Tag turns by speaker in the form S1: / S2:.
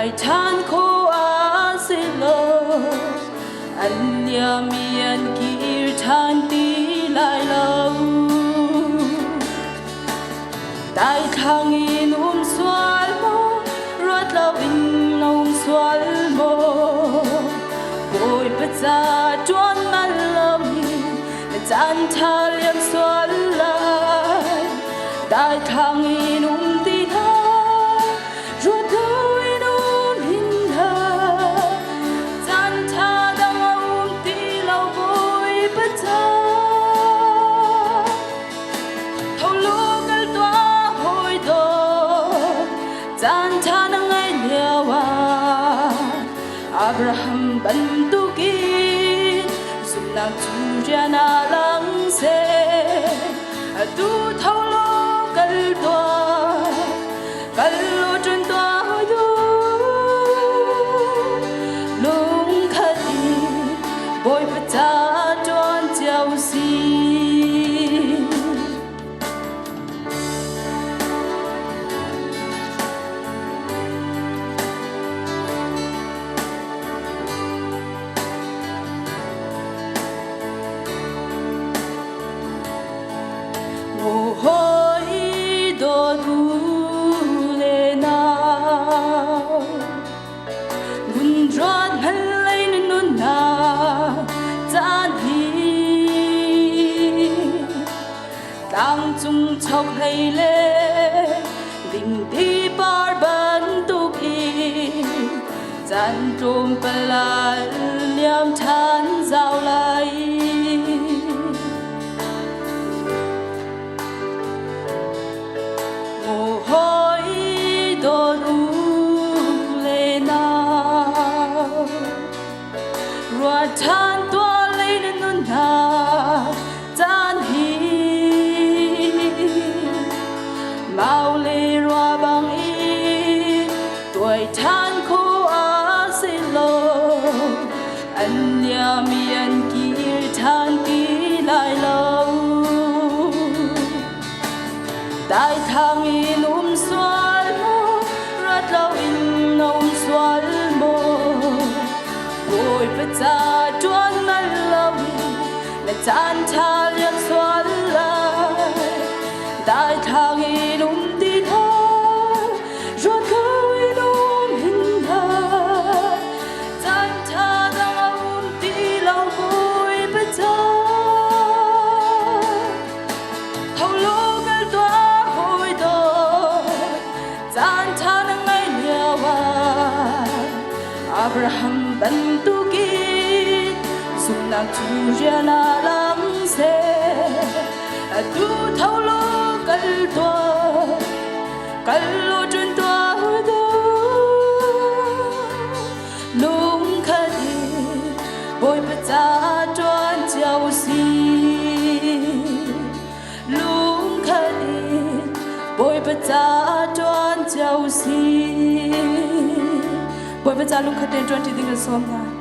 S1: đại than khô á xê lô anh nhà miền kia than tí lại lâu đại thang in xoal mô rót lâu in xoal mô bồi bật ra trốn ngăn lâm chan tha liêm xoal lại đại thang in tí ha rót lâu in hình ha chan tha đang tí lâu bồi bật ra thâu lô gal toa hồi đó chan tha nang ai liawa Abraham bantukin sunang chujana lang se tu thâu lô gal lo chân toa hồi du lung khadi bồi bát cha tròn chiao si hoi do du le na gun drat hal lai nun na chan hi tang chung chok hai le ding di par ban tu ki chan trom palal liam than giao lai hoi do du le na rua than toa lấy nên nun na chan hi mau le rua bang y tuổi than khô á xê lô anh nhà miền kia than tí lại lâu đại thang in xoal mô rót lâu in xoal mô bồi bát cha trốn ngăn lâu là chan tha liêm xoal lại đại thang in tí tha rót câu in hình ha chan tha đang tí lâu bồi bát cha thâu lô gal toa chan tha nang ai liawa Abraham bantukin sunang chujana lang se tu thâu lô gal lo chân toa do lung khadi bồi bát cha tròn chiao si lung khadi bồi bát cha tròn chiao si bồi bát cha lung khadi tròn ti ding som na